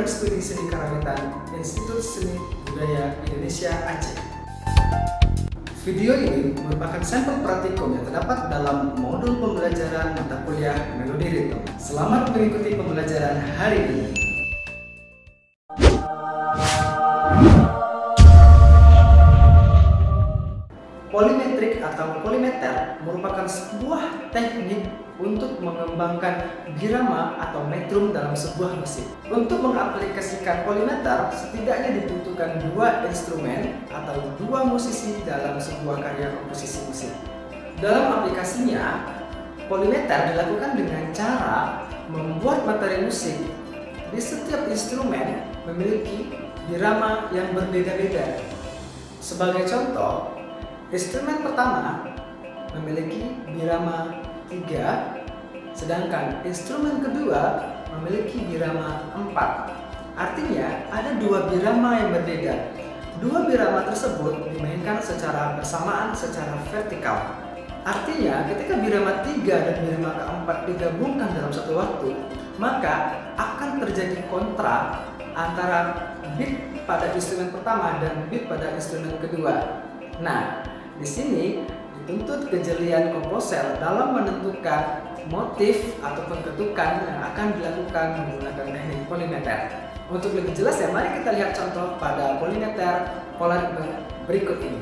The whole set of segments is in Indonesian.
Program Studi Seni Karawitan Institut Seni Budaya Indonesia Aceh. Video ini merupakan sampel praktikum yang terdapat dalam modul pembelajaran mata kuliah Melodi Ritme. Selamat mengikuti pembelajaran hari ini. Polimetrik atau polimeter merupakan sebuah teknik untuk mengembangkan birama atau metrum dalam sebuah musik. Untuk mengaplikasikan polimeter, setidaknya dibutuhkan dua instrumen atau dua musisi dalam sebuah karya komposisi musik. Dalam aplikasinya, polimeter dilakukan dengan cara membuat materi musik di setiap instrumen memiliki birama yang berbeda-beda. Sebagai contoh, instrumen pertama memiliki birama 3, sedangkan instrumen kedua memiliki birama 4. Artinya ada dua birama yang berbeda. Dua birama tersebut dimainkan secara bersamaan secara vertikal. Artinya ketika birama 3 dan birama keempat digabungkan dalam satu waktu, maka akan terjadi kontra antara beat pada instrumen pertama dan beat pada instrumen kedua. Nah, di sini dituntut kejelian komposer dalam menentukan motif ataupun ketukan yang akan dilakukan menggunakan teknik polimeter. Untuk lebih jelas ya, mari kita lihat contoh pada polimeter pola ritme berikut ini.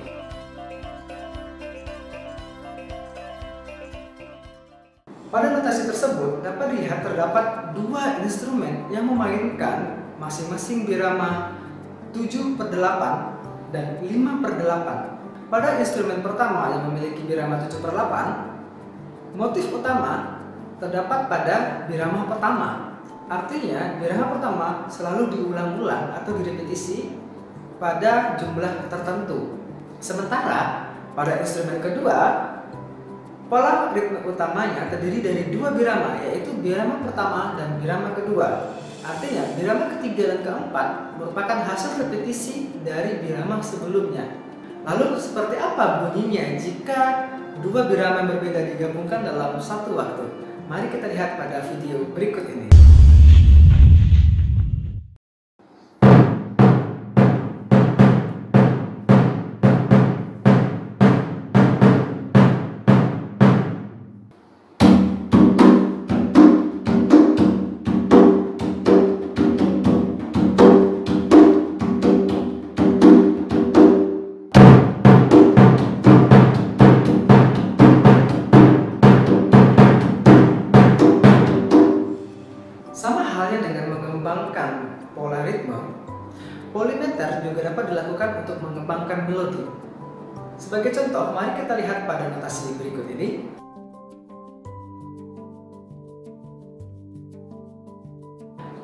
Pada notasi tersebut dapat dilihat terdapat dua instrumen yang memainkan masing-masing birama 7/8 dan 5/8. Pada instrumen pertama yang memiliki birama 7/8, motif utama terdapat pada birama pertama. Artinya, birama pertama selalu diulang-ulang atau direpetisi pada jumlah tertentu. Sementara pada instrumen kedua, pola ritme utamanya terdiri dari dua birama, yaitu birama pertama dan birama kedua. Artinya, birama ketiga dan keempat merupakan hasil repetisi dari birama sebelumnya. Lalu seperti apa bunyinya jika dua birama yang berbeda digabungkan dalam satu waktu? Mari kita lihat pada video berikut ini. Sama halnya dengan mengembangkan pola ritme, polimeter juga dapat dilakukan untuk mengembangkan melodi. Sebagai contoh, mari kita lihat pada notasi berikut ini.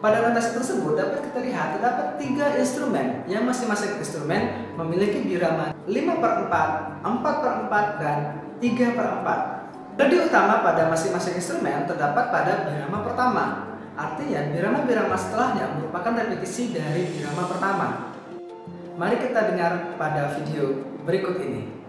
Pada notasi tersebut dapat kita lihat terdapat tiga instrumen yang masing-masing instrumen memiliki birama 5/4, 4/4, dan 3/4. Melodi utama pada masing-masing instrumen terdapat pada birama pertama. Artinya, birama-birama setelahnya merupakan repetisi dari birama pertama. Mari kita dengar pada video berikut ini.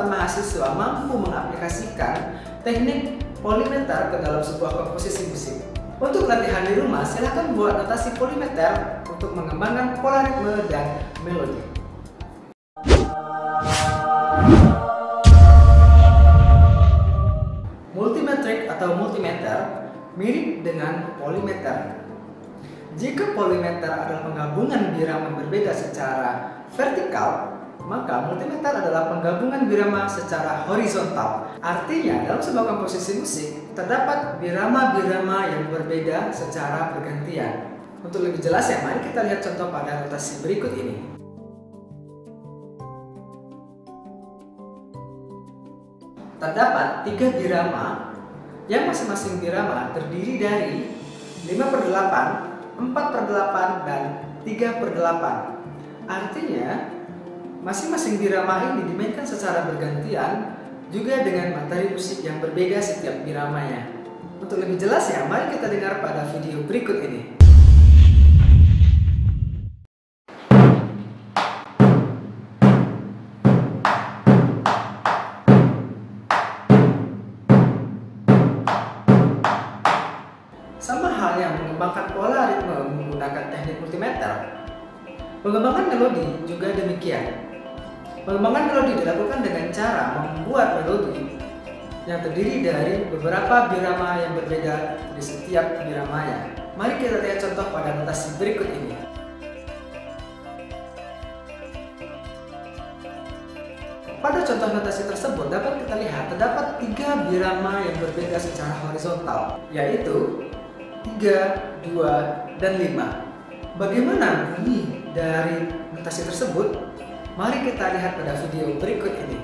Mahasiswa mampu mengaplikasikan teknik polimeter ke dalam sebuah komposisi musik. Untuk latihan di rumah, silakan buat notasi polimeter untuk mengembangkan pola ritme dan melodi. Multimetrik atau multimeter mirip dengan polimeter. Jika polimeter adalah penggabungan birama berbeda secara vertikal, maka multimeter adalah penggabungan birama secara horizontal. Artinya, dalam sebuah komposisi musik terdapat birama-birama yang berbeda secara bergantian. Untuk lebih jelas ya, mari kita lihat contoh pada notasi berikut ini. Terdapat tiga birama yang masing-masing birama terdiri dari 5/8, 4/8, dan 3/8. Artinya, masing-masing birama ini dimainkan secara bergantian, juga dengan materi musik yang berbeda setiap biramanya. Untuk lebih jelasnya, mari kita dengar pada video berikut ini. Sama halnya mengembangkan pola ritme menggunakan teknik multimeter, pengembangan melodi juga demikian. Pengembangan melodi dilakukan dengan cara membuat melodi yang terdiri dari beberapa birama yang berbeda di setiap biramanya. Mari kita lihat contoh pada notasi berikut ini. Pada contoh notasi tersebut dapat kita lihat terdapat 3 birama yang berbeda secara horizontal, yaitu 3, 2, dan 5. Bagaimana bunyi dari notasi tersebut? Mari kita lihat pada video berikut ini.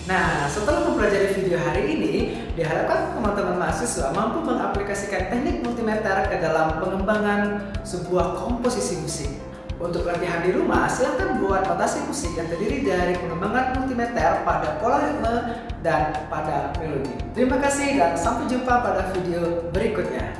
Nah, setelah mempelajari video hari ini, diharapkan teman-teman mahasiswa mampu mengaplikasikan teknik multimeter ke dalam pengembangan sebuah komposisi musik. Untuk latihan di rumah, silahkan buat notasi musik yang terdiri dari pengembangan multimeter pada pola ritme dan pada melodi. Terima kasih dan sampai jumpa pada video berikutnya.